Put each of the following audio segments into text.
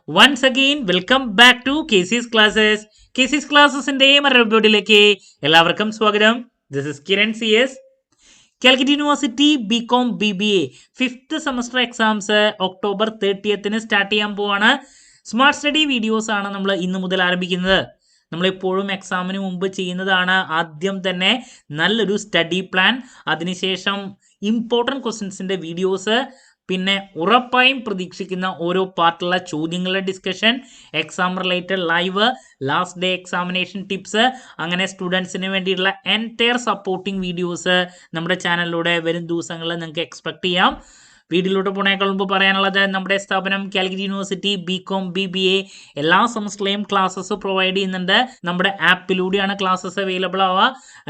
Once again, welcome back to KC's Classes. KC's Classesന്റെ മറ്റൊരു വീഡിയോയിലേക്ക് എല്ലാവർക്കും സ്വാഗതം. This is Kiran CS. Calicut university BCom BBA 5th semester exams October 30th start ചെയ്യാൻ പോവാണ്. Smart study videos ആണ് നമ്മൾ ഇന്ന് മുതൽ ആരംഭിക്കുന്നത്. നമ്മളെപ്പോഴും എക്സാമിന് മുമ്പ് ചെയ്യുന്നതാണ് ആദ്യം തന്നെ നല്ലൊരു സ്റ്റഡി പ്ലാൻ, അതിനുശേഷം ഇമ്പോർട്ടൻറ്റ് ക്വസ്റ്റ്യൻസിൻ്റെ വീഡിയോസ്, പിന്നെ ഉറപ്പായും പ്രതീക്ഷിക്കുന്ന ഓരോ പാർട്ടുള്ള ചോദ്യങ്ങളുടെ discussion, exam related live, last day examination tips, അങ്ങനെ സ്റ്റുഡൻസിന് വേണ്ടിയിട്ടുള്ള എൻറ്റയർ സപ്പോർട്ടിംഗ് വീഡിയോസ് നമ്മുടെ ചാനലിലൂടെ വരും ദിവസങ്ങളിൽ നിങ്ങൾക്ക് എക്സ്പെക്ട് ചെയ്യാം. വീഡിയോയിലോട്ട് പോണേക്കാൾ മുമ്പ് പറയാനുള്ളത്, നമ്മുടെ സ്ഥാപനം കാലിക്കറ്റ് യൂണിവേഴ്സിറ്റി ബികോം BBA എല്ലാ സെമസ്റ്ററിലെയും ക്ലാസ്സസ് പ്രൊവൈഡ് ചെയ്യുന്നുണ്ട്. നമ്മുടെ ആപ്പിലൂടെയാണ് ക്ലാസ്സസ് അവൈലബിൾ ആവുക.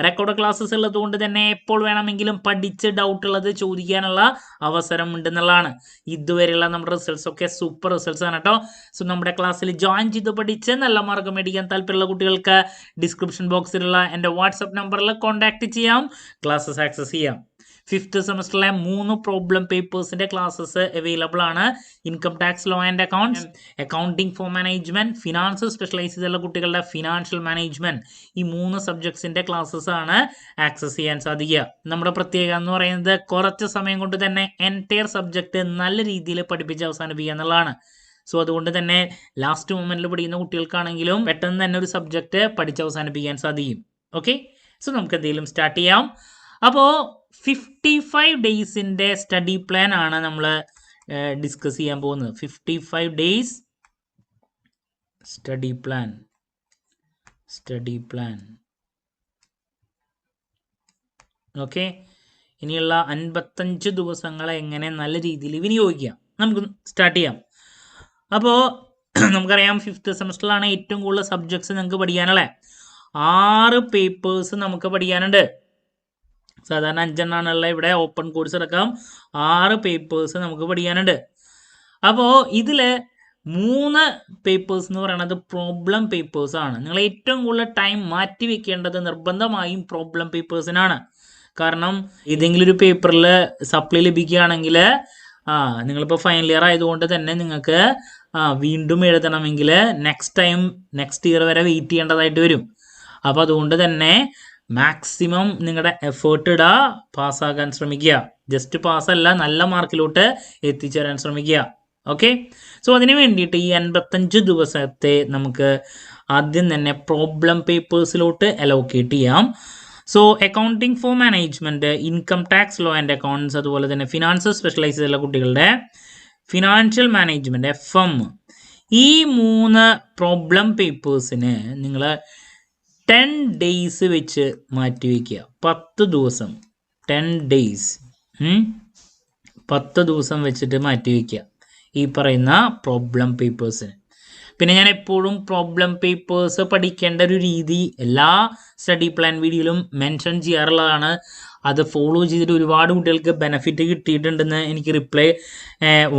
റെക്കോർഡ് ക്ലാസ്സസ് ഉള്ളതുകൊണ്ട് തന്നെ എപ്പോൾ വേണമെങ്കിലും പഠിച്ച് ഡൗട്ട് ഉള്ളത് ചോദിക്കാനുള്ള അവസരം ഉണ്ടെന്നുള്ളതാണ്. ഇതുവരെയുള്ള നമ്മുടെ റിസൾട്ട്സ് ഒക്കെ സൂപ്പർ റിസൾട്ട്സ് ആണ് കേട്ടോ. സോ നമ്മുടെ ക്ലാസ്സിൽ ജോയിൻ ചെയ്ത് പഠിച്ച് നല്ല മാർക്ക് മേടിക്കാൻ താല്പര്യമുള്ള കുട്ടികൾക്ക് ഡിസ്ക്രിപ്ഷൻ ബോക്സിലുള്ള എൻ്റെ വാട്സപ്പ് നമ്പറിൽ കോൺടാക്ട് ചെയ്യാം, ക്ലാസ്സസ് ആക്സസ് ചെയ്യാം. 5th സെമസ്റ്ററിലെ 3 പ്രോബ്ലം പേപ്പേഴ്സിൻ്റെ ക്ലാസ്സസ് അവൈലബിൾ ആണ്. Income tax, law and accounts, accounting for management, finance specialise ചെയ്തുള്ള കുട്ടികളുടെ ഫിനാൻഷ്യൽ മാനേജ്മെൻറ്റ്, ഈ 3 സബ്ജക്ട്സിൻ്റെ ക്ലാസ്സസ് ആണ് ആക്സസ് ചെയ്യാൻ സാധിക്കുക. നമ്മുടെ പ്രത്യേകത എന്ന് പറയുന്നത് കുറച്ച് സമയം കൊണ്ട് തന്നെ എൻറ്റയർ സബ്ജക്റ്റ് നല്ല രീതിയിൽ പഠിപ്പിച്ച് അവസാനിപ്പിക്കുക എന്നുള്ളതാണ്. സോ അതുകൊണ്ട് തന്നെ ലാസ്റ്റ് മൊമെൻറ്റിൽ പഠിക്കുന്ന കുട്ടികൾക്കാണെങ്കിലും പെട്ടെന്ന് തന്നെ ഒരു സബ്ജക്റ്റ് പഠിച്ച് അവസാനിപ്പിക്കാൻ സാധിക്കും. ഓക്കെ, സോ നമുക്ക് എന്തെങ്കിലും സ്റ്റാർട്ട് ചെയ്യാം. അപ്പോൾ 55 ഡേയ്സിൻ്റെ സ്റ്റഡി പ്ലാൻ ആണ് നമ്മൾ ഡിസ്കസ് ചെയ്യാൻ പോകുന്നത്. 55 ഡേയ്സ് സ്റ്റഡി പ്ലാൻ. ഓക്കെ, ഇനിയുള്ള 55 ദിവസങ്ങളെ എങ്ങനെ നല്ല രീതിയിൽ വിനിയോഗിക്കാം, നമുക്ക് സ്റ്റാർട്ട് ചെയ്യാം. അപ്പോൾ നമുക്കറിയാം 5th സെമസ്റ്ററിലാണ് ഏറ്റവും കൂടുതൽ സബ്ജക്ട്സ് നിങ്ങൾക്ക് പഠിക്കാനുള്ളത്. 6 പേപ്പേഴ്സ് നമുക്ക് പഠിക്കാനുണ്ട്. സാധാരണ 5 എണ്ണാണുള്ള, ഇവിടെ ഓപ്പൺ കോഴ്സ് അടക്കം 6 പേപ്പേഴ്സ് നമുക്ക് പഠിക്കാനുണ്ട്. അപ്പോൾ ഇതിൽ 3 പേപ്പേഴ്സ് എന്ന് പറയുന്നത് പ്രോബ്ലം പേപ്പേഴ്സ് ആണ്. നിങ്ങൾ ഏറ്റവും കൂടുതൽ ടൈം മാറ്റി വെക്കേണ്ടത് നിർബന്ധമായും പ്രോബ്ലം പേപ്പേഴ്സിനാണ്. കാരണം ഏതെങ്കിലും ഒരു പേപ്പറിൽ സപ്ലൈ ലഭിക്കുകയാണെങ്കിൽ നിങ്ങളിപ്പോൾ ഫൈനൽ ഇയർ ആയതുകൊണ്ട് തന്നെ നിങ്ങൾക്ക് വീണ്ടും എഴുതണമെങ്കിൽ നെക്സ്റ്റ് ഇയർ വരെ വെയിറ്റ് ചെയ്യേണ്ടതായിട്ട് വരും. അപ്പോൾ അതുകൊണ്ട് തന്നെ മാക്സിമം നിങ്ങളുടെ എഫേർട്ട് ഇടുക, പാസ്സാകാൻ ശ്രമിക്കുക. ജസ്റ്റ് പാസ്സല്ല, നല്ല മാർക്കിലോട്ട് എത്തിച്ചേരാൻ ശ്രമിക്കുക. ഓക്കെ, സോ അതിന് വേണ്ടിയിട്ട് ഈ 55 ദിവസത്തെ നമുക്ക് ആദ്യം തന്നെ പ്രോബ്ലം പേപ്പേഴ്സിലോട്ട് അലോക്കേറ്റ് ചെയ്യാം. So accounting for management, income tax, law and accounts, അതുപോലെ തന്നെ ഫിനാൻസ് സ്പെഷ്യലൈസ് ചെയ്തുള്ള കുട്ടികളുടെ ഫിനാൻഷ്യൽ മാനേജ്മെൻറ്റ് FM, ഈ 3 പ്രോബ്ലം പേപ്പേഴ്സിന് നിങ്ങൾ 10 ഡേയ്സ് വെച്ച് മാറ്റി വയ്ക്കുക. 10 ദിവസം, 10 ഡേയ്സ്, 10 ദിവസം വെച്ചിട്ട് മാറ്റി വയ്ക്കുക ഈ പറയുന്ന പ്രോബ്ലം പേപ്പേഴ്സിന്. പിന്നെ ഞാൻ എപ്പോഴും പ്രോബ്ലം പേപ്പേഴ്സ് പഠിക്കേണ്ട ഒരു രീതി എല്ലാ സ്റ്റഡി പ്ലാൻ വീഡിയോയിലും മെൻഷൻ ചെയ്യാറുള്ളതാണ്. അത് ഫോളോ ചെയ്തിട്ട് ഒരുപാട് കുട്ടികൾക്ക് ബെനിഫിറ്റ് കിട്ടിയിട്ടുണ്ടെന്ന് എനിക്ക് റിപ്ലൈ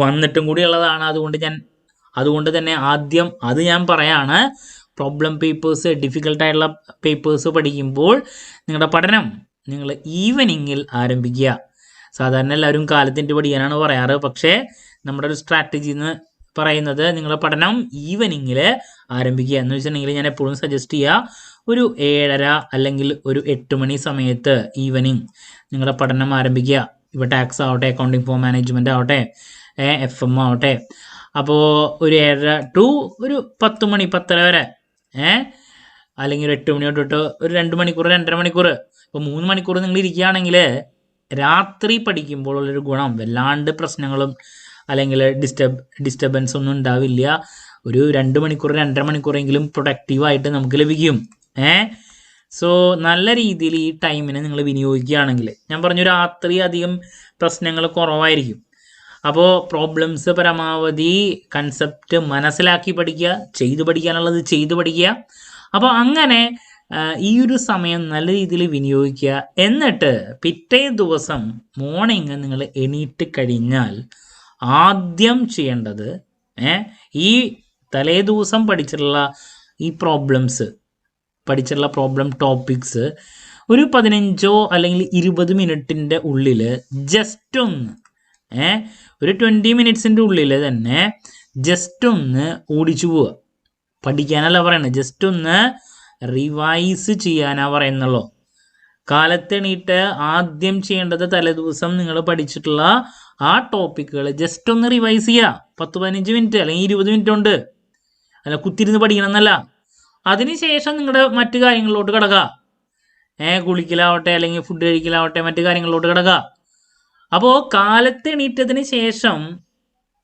വന്നിട്ടും കൂടി ഉള്ളതാണ്. അതുകൊണ്ട് തന്നെ ആദ്യം അത് ഞാൻ പറയാണ്. പ്രോബ്ലം പേപ്പേഴ്സ്, ഡിഫിക്കൽട്ടായിട്ടുള്ള പേപ്പേഴ്സ് പഠിക്കുമ്പോൾ നിങ്ങളുടെ പഠനം നിങ്ങൾ ഈവനിങ്ങിൽ ആരംഭിക്കുക. സാധാരണ എല്ലാവരും കാലത്തിൻ്റെ പഠിക്കാനാണ് പറയാറ്, പക്ഷേ നമ്മുടെ ഒരു സ്ട്രാറ്റജി എന്ന് പറയുന്നത് നിങ്ങളുടെ പഠനം ഈവനിങ്ങിൽ ആരംഭിക്കുക എന്ന് വെച്ചിട്ടുണ്ടെങ്കിൽ ഞാൻ എപ്പോഴും സജസ്റ്റ് ചെയ്യുക ഒരു 7:30 അല്ലെങ്കിൽ ഒരു 8 മണി സമയത്ത് ഈവനിങ് നിങ്ങളുടെ പഠനം ആരംഭിക്കുക. ഇപ്പോൾ ടാക്സ് ആവട്ടെ, അക്കൗണ്ടിങ് ഫോർ മാനേജ്മെൻറ്റ് ആവട്ടെ, FM ആവട്ടെ. അപ്പോൾ ഒരു 7:30 ടു ഒരു 10 മണി 10:30 വരെ, അല്ലെങ്കിൽ ഒരു 8 മണി തൊട്ടിട്ട് ഒരു 2 മണിക്കൂർ 2.5 മണിക്കൂർ, ഇപ്പോൾ 3 മണിക്കൂർ നിങ്ങൾ ഇരിക്കുകയാണെങ്കിൽ രാത്രി പഠിക്കുമ്പോൾ ഉള്ളൊരു ഗുണം വല്ലാണ്ട് പ്രശ്നങ്ങളും അല്ലെങ്കിൽ ഡിസ്റ്റർബൻസ് ഒന്നും ഉണ്ടാവില്ല. ഒരു 2 മണിക്കൂർ 2.5 മണിക്കൂറെങ്കിലും പ്രൊഡക്റ്റീവായിട്ട് നമുക്ക് ലഭിക്കും. സോ നല്ല രീതിയിൽ ഈ ടൈമിനെ നിങ്ങൾ വിനിയോഗിക്കുകയാണെങ്കിൽ, ഞാൻ പറഞ്ഞു രാത്രി അധികം പ്രശ്നങ്ങൾ കുറവായിരിക്കും. അപ്പോൾ പ്രോബ്ലംസ് പരമാവധി കൺസെപ്റ്റ് മനസ്സിലാക്കി പഠിക്കുക, ചെയ്തു പഠിക്കാനുള്ളത് ചെയ്തു പഠിക്കുക. അപ്പോൾ അങ്ങനെ ഈ ഒരു സമയം നല്ല രീതിയിൽ വിനിയോഗിക്കുക. എന്നിട്ട് പിറ്റേ ദിവസം മോർണിംഗ് നിങ്ങൾ എണീറ്റ് കഴിഞ്ഞാൽ ആദ്യം ചെയ്യേണ്ടത് ഈ തലേ ദിവസം പഠിച്ചിട്ടുള്ള ഈ പ്രോബ്ലം ടോപ്പിക്സ് ഒരു 15 അല്ലെങ്കിൽ 20 മിനിറ്റിൻ്റെ ഉള്ളിൽ ജസ്റ്റ് ഒന്ന് ഒരു 20 മിനിറ്റ്സിൻ്റെ ഉള്ളിൽ തന്നെ ജസ്റ്റ് ഒന്ന് ഓടിച്ചു പോവുക. പഠിക്കാനല്ല പറയുന്നത്, ജസ്റ്റ് ഒന്ന് റിവൈസ് ചെയ്യാനാണ് പറയുന്നുള്ളൂ. കാലത്തെണീറ്റ് ആദ്യം ചെയ്യേണ്ടത് തലേദിവസം നിങ്ങൾ പഠിച്ചിട്ടുള്ള ആ ടോപ്പിക്കുകൾ ജസ്റ്റ് ഒന്ന് റിവൈസ് ചെയ്യുക. 10-15 മിനിറ്റ് അല്ലെങ്കിൽ 20 മിനിറ്റ് ഉണ്ട്, അല്ല കുത്തിരുന്ന് പഠിക്കണം എന്നല്ല. അതിനുശേഷം നിങ്ങളുടെ മറ്റു കാര്യങ്ങളിലോട്ട് കിടക്കുക. കുളിക്കലാവട്ടെ അല്ലെങ്കിൽ ഫുഡ് കഴിക്കലാവട്ടെ, മറ്റു കാര്യങ്ങളിലോട്ട് കിടക്കുക. അപ്പോൾ കാലത്തെണീറ്റതിന് ശേഷം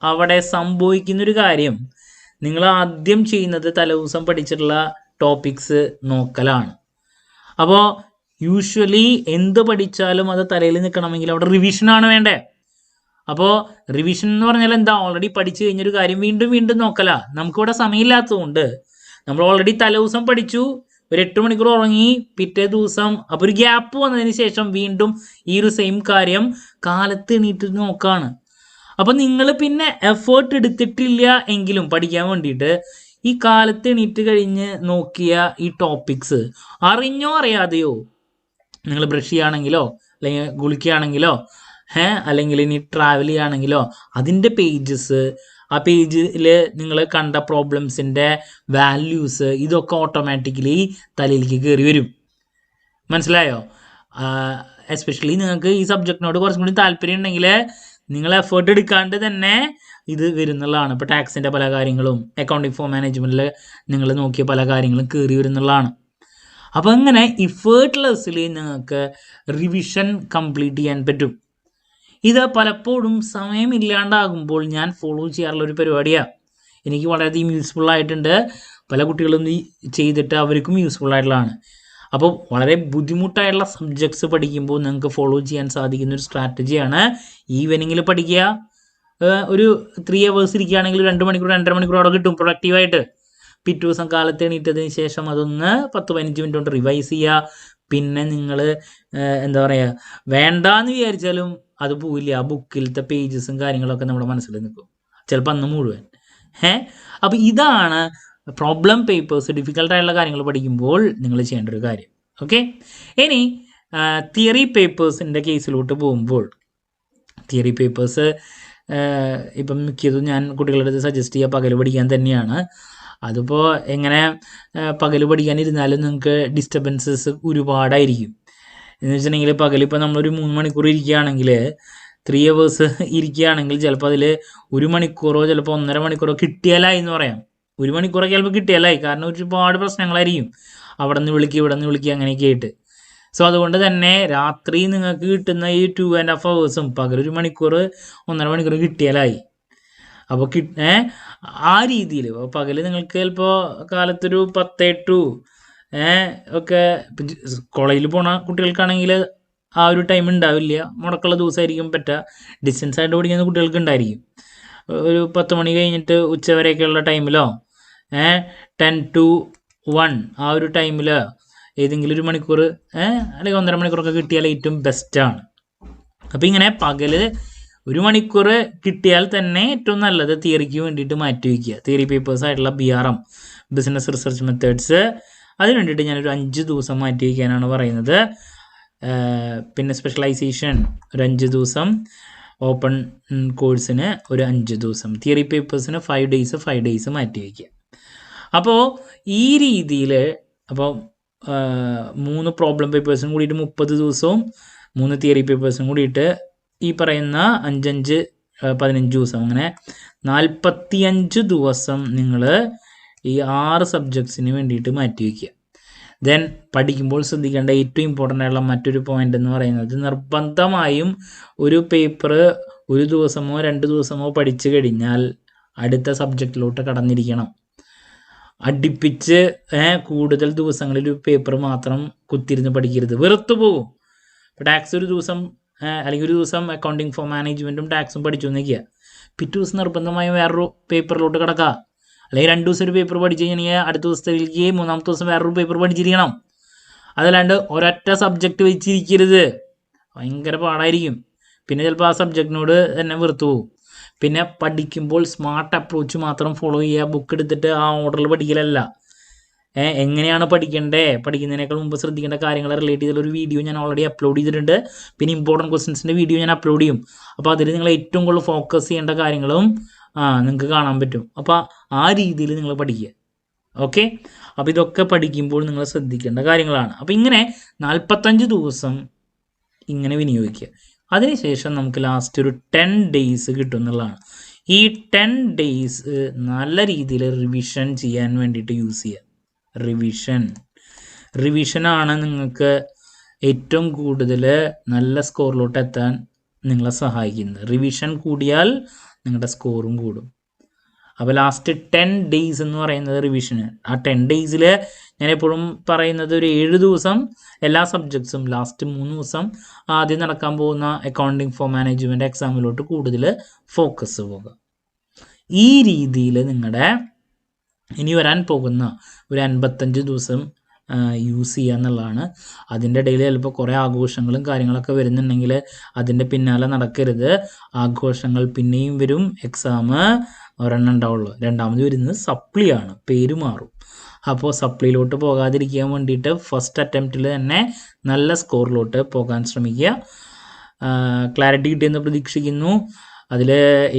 അവിടെ സംഭവിക്കുന്നൊരു കാര്യം, നിങ്ങൾ ആദ്യം ചെയ്യുന്നത് തലേദിവസം പഠിച്ചിട്ടുള്ള ടോപ്പിക്സ് നോക്കലാണ്. അപ്പോൾ യൂഷ്വലി എന്ത് പഠിച്ചാലും അത് തലയിൽ നിൽക്കണമെങ്കിൽ അവിടെ റിവിഷനാണ് വേണ്ടേ. അപ്പോൾ റിവിഷൻ എന്ന് പറഞ്ഞാൽ എന്താ, ഓൾറെഡി പഠിച്ചു കഴിഞ്ഞൊരു കാര്യം വീണ്ടും വീണ്ടും നോക്കല. നമുക്കിവിടെ സമയമില്ലാത്തതുകൊണ്ട് നമ്മൾ ഓൾറെഡി തലേദിവസം പഠിച്ചു, ഒരു 8 മണിക്കൂർ ഉറങ്ങി, പിറ്റേ ദിവസം അപ്പോൾ ഒരു ഗ്യാപ്പ് വന്നതിന് ശേഷം വീണ്ടും ഈ ഒരു സെയിം കാര്യം കാലത്ത് എണീറ്റ് നോക്കാണ്. അപ്പം നിങ്ങൾ പിന്നെ എഫേർട്ട് എടുത്തിട്ടില്ല എങ്കിലും പഠിക്കാൻ വേണ്ടിയിട്ട് ഈ കാലത്ത് എണീറ്റ് കഴിഞ്ഞ് നോക്കിയ ഈ ടോപ്പിക്സ് അറിഞ്ഞോ അറിയാതെയോ, നിങ്ങൾ ബ്രഷ് ചെയ്യുകയാണെങ്കിലോ അല്ലെങ്കിൽ കുളിക്കുകയാണെങ്കിലോ അല്ലെങ്കിൽ ഇനി ട്രാവൽ ചെയ്യുകയാണെങ്കിലോ അതിൻ്റെ പേജസ്, ആ പേജിൽ നിങ്ങൾ കണ്ട പ്രോബ്ലംസിൻ്റെ വാല്യൂസ്, ഇതൊക്കെ ഓട്ടോമാറ്റിക്കലി തലയിലേക്ക് കയറി വരും. മനസ്സിലായോ? എസ്പെഷ്യലി നിങ്ങൾക്ക് ഈ സബ്ജക്റ്റിനോട് കുറച്ചും കൂടി താല്പര്യം ഉണ്ടെങ്കിൽ നിങ്ങൾ എഫേർട്ട് എടുക്കാണ്ട് തന്നെ ഇത് വരുന്നുള്ളതാണ്. ഇപ്പോൾ ടാക്സിൻ്റെ പല കാര്യങ്ങളും, അക്കൗണ്ടിങ് ഫോർ മാനേജ്മെൻറ്റിൽ നിങ്ങൾ നോക്കിയ പല കാര്യങ്ങളും കയറി വരുന്നുള്ളതാണ്. അപ്പോൾ അങ്ങനെ ഇഫേർട്ട്ലെസ്സിൽ നിങ്ങൾക്ക് റിവിഷൻ കംപ്ലീറ്റ് ചെയ്യാൻ പറ്റും. ഇത് പലപ്പോഴും സമയമില്ലാണ്ടാകുമ്പോൾ ഞാൻ ഫോളോ ചെയ്യാറുള്ള ഒരു പരിപാടിയാണ്. എനിക്ക് വളരെയധികം യൂസ്ഫുൾ ആയിട്ടുണ്ട്. പല കുട്ടികളും ചെയ്തിട്ട് അവർക്കും യൂസ്ഫുൾ ആയിട്ടുള്ളതാണ്. അപ്പോൾ വളരെ ബുദ്ധിമുട്ടായിട്ടുള്ള സബ്ജക്ട്സ് പഠിക്കുമ്പോൾ നിങ്ങൾക്ക് ഫോളോ ചെയ്യാൻ സാധിക്കുന്ന ഒരു സ്ട്രാറ്റജിയാണ് ഈവനിങ്ങിൽ പഠിക്കുക. ഒരു 3 hours ഇരിക്കുകയാണെങ്കിൽ 2 മണിക്കൂർ 2.5 മണിക്കൂർ അവിടെ കിട്ടും പ്രൊഡക്റ്റീവായിട്ട്. പിറ്റേ ദിവസം കാലത്ത് എണീറ്റതിന് ശേഷം അതൊന്ന് 10-15 മിനിറ്റ് കൊണ്ട് റിവൈസ് ചെയ്യുക. പിന്നെ നിങ്ങൾ എന്താ പറയുക, വേണ്ടാന്ന് വിചാരിച്ചാലും അത് പോവില്ല. ആ ബുക്കിലത്തെ പേജസും കാര്യങ്ങളൊക്കെ നമ്മുടെ മനസ്സിൽ നിൽക്കും, ചിലപ്പോൾ അന്ന് മുഴുവൻ. അപ്പോൾ ഇതാണ് പ്രോബ്ലം പേപ്പേഴ്സ്, ഡിഫിക്കൽട്ടായിട്ടുള്ള കാര്യങ്ങൾ പഠിക്കുമ്പോൾ നിങ്ങൾ ചെയ്യേണ്ട ഒരു കാര്യം. ഓക്കെ, ഇനി തിയറി പേപ്പേഴ്സിൻ്റെ കേസിലോട്ട് പോകുമ്പോൾ, തിയറി പേപ്പേഴ്സ് ഇപ്പം മിക്കതും ഞാൻ കുട്ടികളുടെ അടുത്ത് സജസ്റ്റ് ചെയ്യുക പകൽ പഠിക്കാൻ തന്നെയാണ്. അതിപ്പോൾ എങ്ങനെ പകൽ പഠിക്കാനിരുന്നാലും നിങ്ങൾക്ക് ഡിസ്റ്റർബൻസസ് ഒരുപാടായിരിക്കും. എന്ന് വെച്ചിട്ടുണ്ടെങ്കിൽ പകലിപ്പോൾ നമ്മളൊരു 3 മണിക്കൂർ ഇരിക്കുകയാണെങ്കിൽ, 3 hours ഇരിക്കുകയാണെങ്കിൽ ചിലപ്പോൾ അതിൽ 1 മണിക്കൂറോ ചിലപ്പോൾ 1.5 മണിക്കൂറോ കിട്ടിയാലായി എന്ന് പറയാം. 1 മണിക്കൂറൊക്കെ ചിലപ്പോൾ കിട്ടിയാലായി, കാരണം ഒരുപാട് പ്രശ്നങ്ങളായിരിക്കും, അവിടെ നിന്ന് വിളിക്കുക ഇവിടെ നിന്ന് വിളിക്കുക അങ്ങനെയൊക്കെ ആയിട്ട്. സോ അതുകൊണ്ട് തന്നെ രാത്രി നിങ്ങൾക്ക് കിട്ടുന്ന ഈ 2.5 hours പകൽ 1 മണിക്കൂർ 1.5 മണിക്കൂർ കിട്ടിയാലായി. അപ്പോൾ ആ രീതിയിൽ പകൽ നിങ്ങൾക്ക് ചിലപ്പോൾ കാലത്തൊരു 10 to ഒക്കെ, കോളേജിൽ പോണ കുട്ടികൾക്കാണെങ്കിൽ ആ ഒരു ടൈം ഉണ്ടാവില്ല, മുടക്കുള്ള ദിവസമായിരിക്കും പറ്റുക. ഡിസ്റ്റൻസ് ആയിട്ട് പഠിക്കുന്ന കുട്ടികൾക്ക് ഉണ്ടായിരിക്കും. ഒരു 10 മണി കഴിഞ്ഞിട്ട് ഉച്ചവരെയൊക്കെയുള്ള ടൈമിലോ 10 to 1 ആ ഒരു ടൈമിൽ ഏതെങ്കിലും 1 മണിക്കൂർ അല്ലെങ്കിൽ 1.5 മണിക്കൂറൊക്കെ കിട്ടിയാൽ ഏറ്റവും ബെസ്റ്റാണ്. അപ്പോൾ ഇങ്ങനെ പകൽ 1 മണിക്കൂർ കിട്ടിയാൽ തന്നെ ഏറ്റവും നല്ലത് തിയറിക്ക് വേണ്ടിയിട്ട് മാറ്റി വയ്ക്കുക. തിയറി പേപ്പേഴ്സ് ആയിട്ടുള്ള BRM, ബിസിനസ് റിസർച്ച് മെത്തേഡ്സ്, അതിന് വേണ്ടിയിട്ട് ഞാനൊരു 5 ദിവസം മാറ്റി വയ്ക്കാനാണ് പറയുന്നത്. പിന്നെ സ്പെഷ്യലൈസേഷൻ ഒരു 5 ദിവസം, ഓപ്പൺ കോഴ്സിന് ഒരു 5 ദിവസം, തിയറി പേപ്പേഴ്സിന് 5 days മാറ്റി വയ്ക്കുക. അപ്പോൾ ഈ രീതിയിൽ അപ്പോൾ 3 പ്രോബ്ലം പേപ്പേഴ്സും കൂടിയിട്ട് 30 ദിവസവും 3 തിയറി പേപ്പേഴ്സും കൂടിയിട്ട് ഈ പറയുന്ന 5 15 ദിവസം, അങ്ങനെ 45 ദിവസം നിങ്ങൾ ഈ 6 സബ്ജക്ട്സിന് വേണ്ടിയിട്ട് മാറ്റി വയ്ക്കുക. ദെൻ പഠിക്കുമ്പോൾ ശ്രദ്ധിക്കേണ്ട ഏറ്റവും ഇമ്പോർട്ടൻ്റ് ആയിട്ടുള്ള മറ്റൊരു പോയിൻ്റ് എന്ന് പറയുന്നത്, നിർബന്ധമായും ഒരു പേപ്പർ 1 ദിവസമോ 2 ദിവസമോ പഠിച്ചു കഴിഞ്ഞാൽ അടുത്ത സബ്ജക്റ്റിലോട്ട് കടന്നിരിക്കണം. അടുപ്പിച്ച് കൂടുതൽ ദിവസങ്ങളിൽ ഒരു പേപ്പർ മാത്രം കുത്തിരുന്ന് പഠിക്കരുത്, വെറുത്തു പോകും. ഇപ്പോൾ ടാക്സ് ഒരു ദിവസം അല്ലെങ്കിൽ ഒരു ദിവസം അക്കൗണ്ടിങ് ഫോർ മാനേജ്മെൻറ്റും ടാക്സും പഠിച്ചു എന്നിരിക്കുക, പിറ്റേ ദിവസം നിർബന്ധമായും വേറൊരു പേപ്പറിലോട്ട് കിടക്കുക. അല്ലെങ്കിൽ 2 ദിവസം ഒരു പേപ്പർ പഠിച്ചു കഴിഞ്ഞാൽ അടുത്ത ദിവസത്തേക്ക് 3-ാമത്തെ ദിവസം വേറൊരു പേപ്പർ പഠിച്ചിരിക്കണം. അതല്ലാണ്ട് ഒരൊറ്റ സബ്ജക്റ്റ് വെച്ചിരിക്കരുത്, ഭയങ്കര പാടായിരിക്കും. പിന്നെ ചിലപ്പോൾ ആ സബ്ജക്റ്റിനോട് തന്നെ വെറുത്തു പോകും. പിന്നെ പഠിക്കുമ്പോൾ സ്മാർട്ട് അപ്രോച്ച് മാത്രം ഫോളോ ചെയ്യുക, ബുക്ക് എടുത്തിട്ട് ആ ഓർഡറിൽ പഠിക്കലല്ല. എങ്ങനെയാണ് പഠിക്കുന്നതിനേക്കാൾ മുമ്പ് ശ്രദ്ധിക്കേണ്ട കാര്യങ്ങൾ റിലേറ്റ് ചെയ്തുള്ളൊരു വീഡിയോ ഞാൻ ഓൾറെഡി അപ്ലോഡ് ചെയ്തിട്ടുണ്ട്. പിന്നെ ഇമ്പോർട്ടൻറ്റ് ക്വസ്റ്റ്യൻസിൻ്റെ വീഡിയോ ഞാൻ അപ്ലോഡ് ചെയ്യും. അപ്പോൾ അതിൽ നിങ്ങൾ ഏറ്റവും കൂടുതൽ ഫോക്കസ് ചെയ്യേണ്ട കാര്യങ്ങളും നിങ്ങൾക്ക് കാണാൻ പറ്റും. അപ്പോൾ ആ രീതിയിൽ നിങ്ങൾ പഠിക്കുക. ഓക്കെ, അപ്പോൾ ഇതൊക്കെ പഠിക്കുമ്പോൾ നിങ്ങൾ ശ്രദ്ധിക്കേണ്ട കാര്യങ്ങളാണ്. അപ്പോൾ ഇങ്ങനെ 45 ദിവസം ഇങ്ങനെ വിനിയോഗിക്കുക. അതിനുശേഷം നമുക്ക് ലാസ്റ്റ് ഒരു 10 days കിട്ടും എന്നുള്ളതാണ്. ഈ 10 days നല്ല രീതിയിൽ റിവിഷൻ ചെയ്യാൻ വേണ്ടിയിട്ട് യൂസ് ചെയ്യുക. റിവിഷനാണ് നിങ്ങൾക്ക് ഏറ്റവും കൂടുതൽ നല്ല സ്കോറിലോട്ട് എത്താൻ നിങ്ങളെ സഹായിക്കുന്നത്. റിവിഷൻ കൂടിയാൽ നിങ്ങളുടെ സ്കോറും കൂടും. അപ്പോൾ ലാസ്റ്റ് 10 days എന്ന് പറയുന്നത് റിവിഷന്. ആ 10 days ഞാൻ എപ്പോഴും പറയുന്നത് ഒരു 7 ദിവസം എല്ലാ സബ്ജക്ട്സും, ലാസ്റ്റ് 3 ദിവസം ആദ്യം നടക്കാൻ പോകുന്ന അക്കൗണ്ടിങ് ഫോർ മാനേജ്മെൻറ്റ് എക്സാമിലോട്ട് കൂടുതൽ ഫോക്കസ് പോകുക. ഈ രീതിയിൽ നിങ്ങളുടെ ഇനി വരാൻ പോകുന്ന ഒരു 55 ദിവസം യൂസ് ചെയ്യുക എന്നുള്ളതാണ്. അതിൻ്റെ ഇടയിൽ ചിലപ്പോൾ കുറേ ആഘോഷങ്ങളും കാര്യങ്ങളൊക്കെ വരുന്നുണ്ടെങ്കിൽ അതിൻ്റെ പിന്നാലെ നടക്കരുത്. ആഘോഷങ്ങൾ പിന്നെയും വരും, എക്സാം ഒരെണ്ണം ഉണ്ടാവുള്ളൂ. രണ്ടാമത് വരുന്നത് സപ്ലിയാണ്, പേര് മാറും. അപ്പോൾ സപ്ലിയിലോട്ട് പോകാതിരിക്കാൻ വേണ്ടിയിട്ട് ഫസ്റ്റ് അറ്റംപ്റ്റിൽ തന്നെ നല്ല സ്കോറിലോട്ട് പോകാൻ ശ്രമിക്കുക. ക്ലാരിറ്റി കിട്ടിയെന്ന് പ്രതീക്ഷിക്കുന്നു. അതിൽ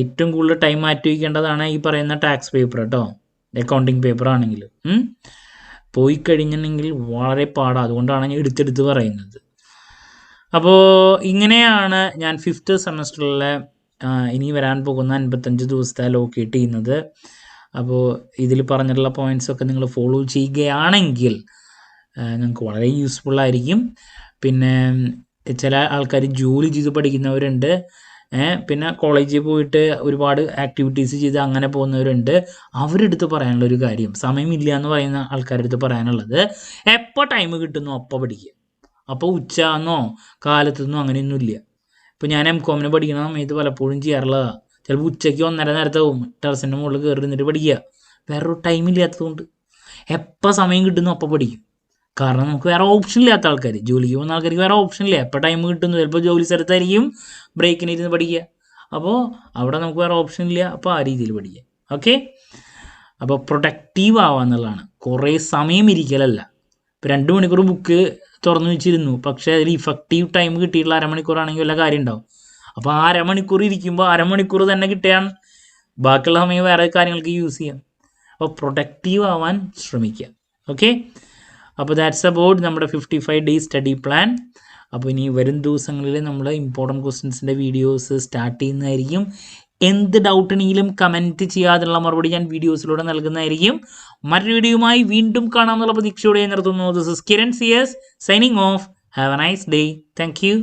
ഏറ്റവും കൂടുതൽ ടൈം മാറ്റി വയ്ക്കേണ്ടതാണ് ഈ പറയുന്ന ടാക്സ് പേപ്പർ കേട്ടോ, അക്കൗണ്ടിങ് പേപ്പർ ആണെങ്കിൽ. പോയി കഴിഞ്ഞിട്ടുണ്ടെങ്കിൽ വളരെ പാടാണ്. അതുകൊണ്ടാണ് ഞാൻ എടുത്തെടുത്ത് പറയുന്നത്. അപ്പോൾ ഇങ്ങനെയാണ് ഞാൻ 5th സെമസ്റ്ററിലെ ഇനി വരാൻ പോകുന്ന 55 ദിവസത്തെ അലോക്കേറ്റ് ചെയ്യുന്നത്. അപ്പോൾ ഇതിൽ പറഞ്ഞിട്ടുള്ള പോയിൻറ്റ്സൊക്കെ നിങ്ങൾ ഫോളോ ചെയ്യുകയാണെങ്കിൽ നിങ്ങൾക്ക് വളരെ യൂസ്ഫുൾ ആയിരിക്കും. പിന്നെ ചില ആൾക്കാർ ജോലി ചെയ്ത് പഠിക്കുന്നവരുണ്ട്, പിന്നെ കോളേജിൽ പോയിട്ട് ഒരുപാട് ആക്ടിവിറ്റീസ് ചെയ്ത് അങ്ങനെ പോകുന്നവരുണ്ട്. അവരെടുത്ത് പറയാനുള്ള ഒരു കാര്യം, സമയമില്ല എന്ന് പറയുന്ന ആൾക്കാരുടെ അടുത്ത് പറയാനുള്ളത്, എപ്പോൾ ടൈം കിട്ടുന്നു അപ്പോൾ പഠിക്കുക. അപ്പോൾ ഉച്ചയെന്നോ കാലത്തൊന്നും അങ്ങനെയൊന്നുമില്ല. ഇപ്പോൾ ഞാൻ MCOM പഠിക്കുന്ന സമയത്ത് പലപ്പോഴും ചെയ്യാറുള്ളതാണ്. ചിലപ്പോൾ ഉച്ചയ്ക്ക് 1:30 നേരത്താവും ടെറസിൻ്റെ മുകളിൽ കയറി നിന്നിട്ട് പഠിക്കുക. വേറൊരു ടൈമില്ലാത്തതുകൊണ്ട് എപ്പോൾ സമയം കിട്ടുന്നു അപ്പോൾ പഠിക്കും. കാരണം നമുക്ക് വേറെ ഓപ്ഷൻ ഇല്ലാത്ത ആൾക്കാർ, ജോലിക്ക് പോകുന്ന ആൾക്കാർക്ക് വേറെ ഓപ്ഷൻ ഇല്ല. എപ്പോൾ ടൈം കിട്ടുന്നു, ചിലപ്പോൾ ജോലി സ്ഥലത്തായിരിക്കും ബ്രേക്കിന് ഇരുന്ന് പഠിക്കുക. അപ്പോൾ അവിടെ നമുക്ക് വേറെ ഓപ്ഷൻ ഇല്ല. അപ്പോൾ ആ രീതിയിൽ പഠിക്കുക. ഓക്കെ, അപ്പോൾ പ്രൊഡക്റ്റീവ് ആവുക എന്നുള്ളതാണ്, കുറേ സമയം ഇരിക്കലല്ല. ഇപ്പോൾ 2 മണിക്കൂർ ബുക്ക് തുറന്നു വെച്ചിരുന്നു, പക്ഷേ അതിൽ ഇഫക്റ്റീവ് ടൈം കിട്ടിയിട്ടുള്ള അരമണിക്കൂറാണെങ്കിൽ വല്ല കാര്യം ഉണ്ടാവും. അപ്പോൾ ആ അരമണിക്കൂർ ഇരിക്കുമ്പോൾ അരമണിക്കൂർ തന്നെ കിട്ടിയാൽ ബാക്കിയുള്ള സമയം വേറെ കാര്യങ്ങൾക്ക് യൂസ് ചെയ്യാം. അപ്പോൾ പ്രൊഡക്റ്റീവ് ആവാൻ ശ്രമിക്കുക. ഓക്കെ, അപ്പോൾ ദാറ്റ്സ് അബൌട്ട് നമ്മുടെ 55 days സ്റ്റഡി പ്ലാൻ. അപ്പോൾ ഇനി വരും ദിവസങ്ങളിൽ നമ്മൾ ഇമ്പോർട്ടൻറ്റ് ക്വസ്റ്റ്യൻസിൻ്റെ വീഡിയോസ് സ്റ്റാർട്ട് ചെയ്യുന്നതായിരിക്കും. എന്ത് ഡൗട്ടുണ്ടെങ്കിലും കമൻറ്റ് ചെയ്യാതുള്ള മറുപടി ഞാൻ വീഡിയോസിലൂടെ നൽകുന്നതായിരിക്കും. മറ്റൊരു വീഡിയോയുമായി വീണ്ടും കാണാമെന്നുള്ള പ്രതീക്ഷയോടെ നിർത്തുന്നു. This is Kiran CS signing off. Have a nice day. Thank U.